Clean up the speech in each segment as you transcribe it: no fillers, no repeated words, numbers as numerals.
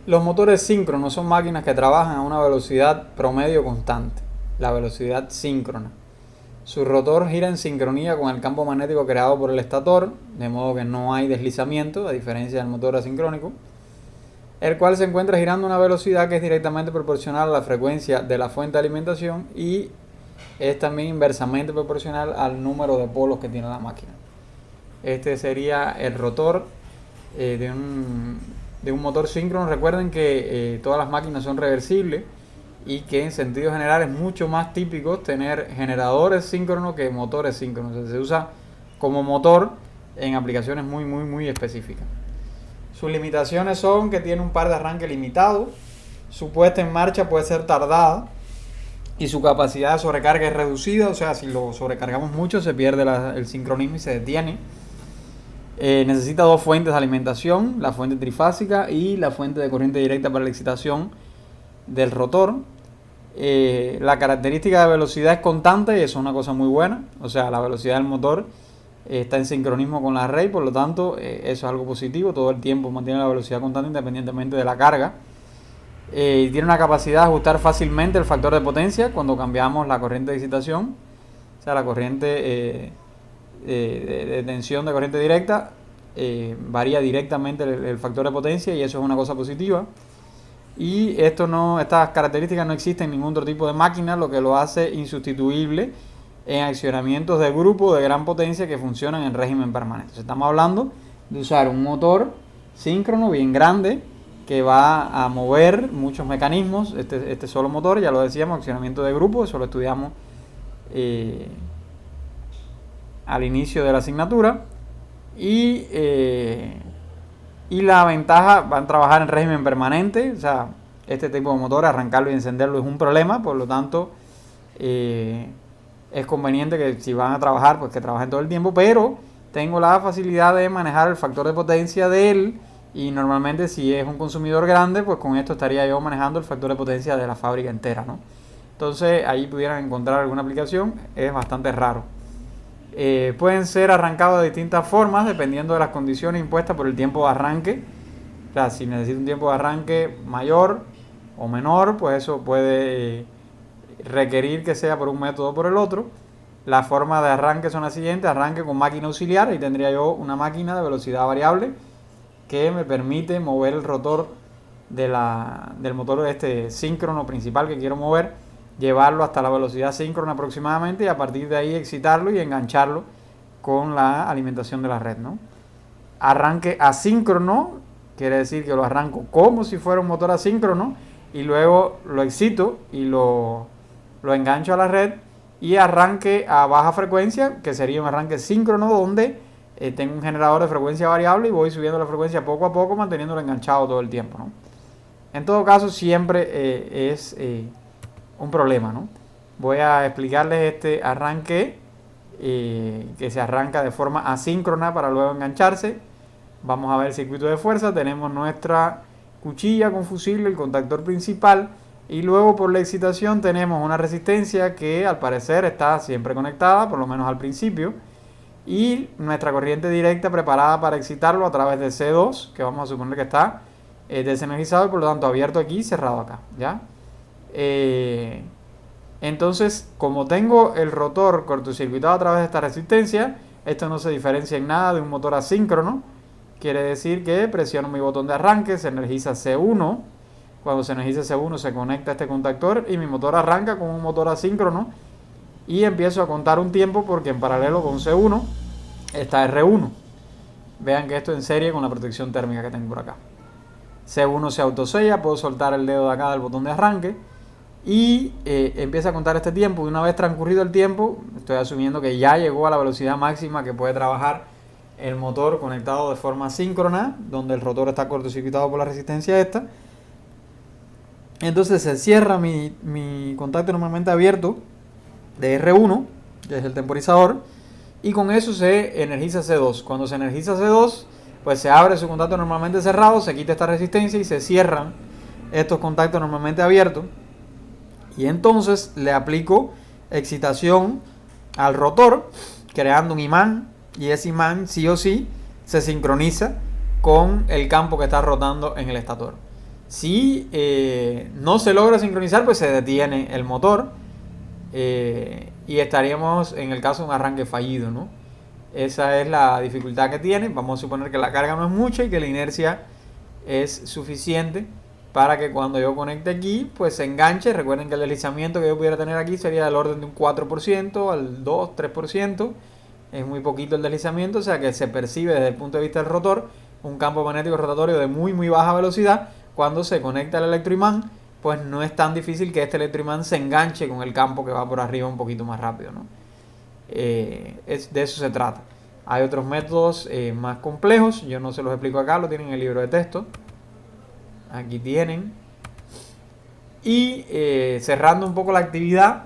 Los motores síncronos son máquinas que trabajan a una velocidad promedio constante, la velocidad síncrona. Su rotor gira en sincronía con el campo magnético creado por el estator, de modo que no hay deslizamiento, a diferencia del motor asincrónico, el cual se encuentra girando a una velocidad que es directamente proporcional a la frecuencia de la fuente de alimentación y es también inversamente proporcional al número de polos que tiene la máquina. Este sería el rotor de un motor síncrono. Recuerden que todas las máquinas son reversibles y que en sentido general es mucho más típico tener generadores síncronos que motores síncronos. O sea, se usa como motor en aplicaciones muy específicas. Sus limitaciones son que tiene un par de arranque limitado, su puesta en marcha puede ser tardada y su capacidad de sobrecarga es reducida. O sea, si lo sobrecargamos mucho se pierde el sincronismo y se detiene. Necesita dos fuentes de alimentación, la fuente trifásica y la fuente de corriente directa para la excitación del rotor. La característica de velocidad es constante y eso es una cosa muy buena. O sea, la velocidad del motor está en sincronismo con la red, por lo tanto eso es algo positivo. Todo el tiempo mantiene la velocidad constante independientemente de la carga. Tiene una capacidad de ajustar fácilmente el factor de potencia cuando cambiamos la corriente de excitación. O sea, la corriente de tensión de corriente directa varía directamente el factor de potencia y eso es una cosa positiva. Y estas características no existen en ningún otro tipo de máquina, lo que lo hace insustituible en accionamientos de grupo de gran potencia que funcionan en régimen permanente. Entonces, estamos hablando de usar un motor síncrono bien grande que va a mover muchos mecanismos. Este solo motor, ya lo decíamos, accionamiento de grupo, eso lo estudiamos al inicio de la asignatura. Y la ventaja, van a trabajar en régimen permanente. O sea, este tipo de motor, arrancarlo y encenderlo es un problema, por lo tanto es conveniente que si van a trabajar, pues que trabajen todo el tiempo, pero tengo la facilidad de manejar el factor de potencia de él y normalmente si es un consumidor grande, pues con esto estaría yo manejando el factor de potencia de la fábrica entera, ¿no? Entonces ahí pudieran encontrar alguna aplicación, es bastante raro. Pueden ser arrancados de distintas formas dependiendo de las condiciones impuestas por el tiempo de arranque. O sea, si necesita un tiempo de arranque mayor o menor, pues eso puede requerir que sea por un método o por el otro. Las formas de arranque son las siguientes: arranque con máquina auxiliar, y tendría yo una máquina de velocidad variable que me permite mover el rotor del motor síncrono principal que quiero mover, llevarlo hasta la velocidad síncrona aproximadamente y a partir de ahí excitarlo y engancharlo con la alimentación de la red, ¿no? Arranque asíncrono quiere decir que lo arranco como si fuera un motor asíncrono y luego lo excito y lo engancho a la red. Y arranque a baja frecuencia, que sería un arranque síncrono donde tengo un generador de frecuencia variable y voy subiendo la frecuencia poco a poco manteniéndolo enganchado todo el tiempo, ¿no? En todo caso siempre es un problema, ¿no? Voy a explicarles este arranque que se arranca de forma asíncrona para luego engancharse. Vamos a ver el circuito de fuerza. Tenemos nuestra cuchilla con fusible, el contactor principal, y luego por la excitación tenemos una resistencia que al parecer está siempre conectada, por lo menos al principio, y nuestra corriente directa preparada para excitarlo a través de C2, que vamos a suponer que está desenergizado y por lo tanto abierto aquí y cerrado acá, ¿ya? Entonces, como tengo el rotor cortocircuitado a través de esta resistencia, esto no se diferencia en nada de un motor asíncrono. Quiere decir que presiono mi botón de arranque, se energiza C1. Cuando se energiza C1 se conecta a este contactor y mi motor arranca como un motor asíncrono y empiezo a contar un tiempo porque en paralelo con C1 está R1. Vean que esto en serie con la protección térmica que tengo por acá. C1 se autosella, puedo soltar el dedo de acá del botón de arranque y empieza a contar este tiempo. Y una vez transcurrido el tiempo, estoy asumiendo que ya llegó a la velocidad máxima que puede trabajar el motor conectado de forma síncrona, donde el rotor está cortocircuitado por la resistencia esta. Entonces se cierra mi contacto normalmente abierto de R1, que es el temporizador, y con eso se energiza C2. Cuando se energiza C2, pues se abre su contacto normalmente cerrado, se quita esta resistencia y se cierran estos contactos normalmente abiertos. Y entonces le aplico excitación al rotor, creando un imán, y ese imán sí o sí se sincroniza con el campo que está rotando en el estator. Si no se logra sincronizar, pues se detiene el motor y estaríamos en el caso de un arranque fallido, ¿no? Esa es la dificultad que tiene. Vamos a suponer que la carga no es mucha y que la inercia es suficiente para que cuando yo conecte aquí, pues se enganche. Recuerden que el deslizamiento que yo pudiera tener aquí sería del orden de un 4% al 2-3%. Es muy poquito el deslizamiento, o sea que se percibe desde el punto de vista del rotor un campo magnético rotatorio de muy baja velocidad. Cuando se conecta el electroimán, pues no es tan difícil que este electroimán se enganche con el campo que va por arriba un poquito más rápido, ¿no? De eso se trata. Hay otros métodos más complejos, yo no se los explico acá, lo tienen en el libro de texto. Aquí tienen. Y cerrando un poco la actividad,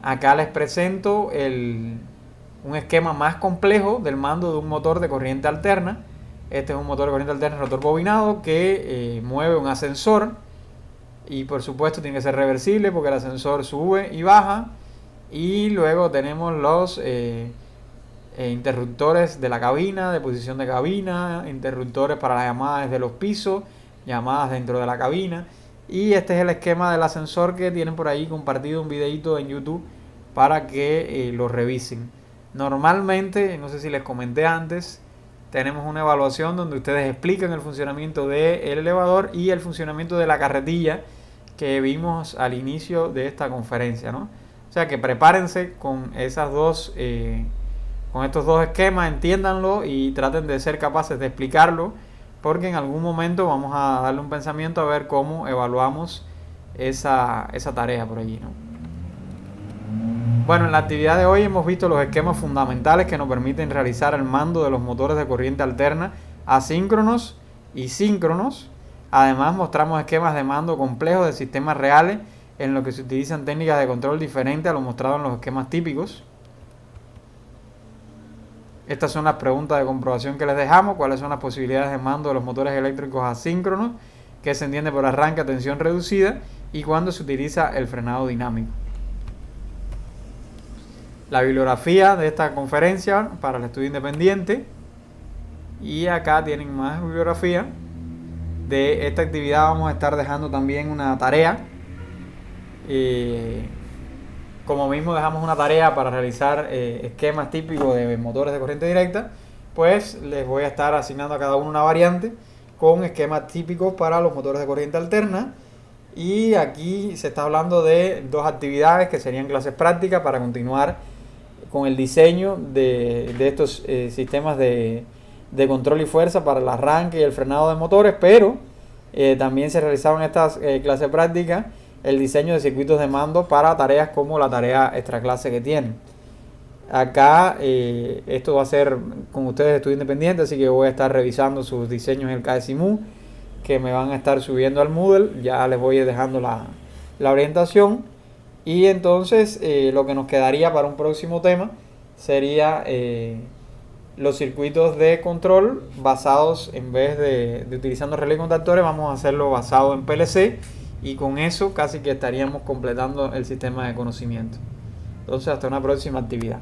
acá les presento un esquema más complejo del mando de un motor de corriente alterna. Este es un motor de corriente alterna rotor bobinado que mueve un ascensor y por supuesto tiene que ser reversible porque el ascensor sube y baja. Y luego tenemos los interruptores de la cabina, de posición de cabina, interruptores para las llamadas desde los pisos, llamadas dentro de la cabina. Y este es el esquema del ascensor que tienen por ahí compartido un videito en YouTube para que lo revisen. Normalmente, no sé si les comenté antes, tenemos una evaluación donde ustedes explican el funcionamiento del elevador y el funcionamiento de la carretilla que vimos al inicio de esta conferencia, ¿no? O sea que prepárense con esas con estos dos esquemas, entiéndanlo y traten de ser capaces de explicarlo, porque en algún momento vamos a darle un pensamiento a ver cómo evaluamos esa tarea por allí, ¿no? Bueno, en la actividad de hoy hemos visto los esquemas fundamentales que nos permiten realizar el mando de los motores de corriente alterna asíncronos y síncronos. Además mostramos esquemas de mando complejos de sistemas reales en los que se utilizan técnicas de control diferentes a lo mostrado en los esquemas típicos. Estas son las preguntas de comprobación que les dejamos. ¿Cuáles son las posibilidades de mando de los motores eléctricos asíncronos? ¿Qué se entiende por arranque a tensión reducida? ¿Y cuándo se utiliza el frenado dinámico? La bibliografía de esta conferencia para el estudio independiente. Y acá tienen más bibliografía. De esta actividad vamos a estar dejando también una tarea. Como mismo dejamos una tarea para realizar esquemas típicos de motores de corriente directa, pues les voy a estar asignando a cada uno una variante con esquemas típicos para los motores de corriente alterna. Y aquí se está hablando de dos actividades que serían clases prácticas para continuar con el diseño de estos sistemas de control y fuerza para el arranque y el frenado de motores, pero también se realizaron en estas clases prácticas el diseño de circuitos de mando para tareas como la tarea extra clase que tienen. Acá esto va a ser con ustedes estudio independiente, así que voy a estar revisando sus diseños en el KSIMU que me van a estar subiendo al Moodle. Ya les voy dejando la orientación. Y entonces lo que nos quedaría para un próximo tema sería los circuitos de control basados, en vez de utilizando relés y contactores, vamos a hacerlo basado en PLC, y con eso casi que estaríamos completando el sistema de conocimiento. Entonces hasta una próxima actividad.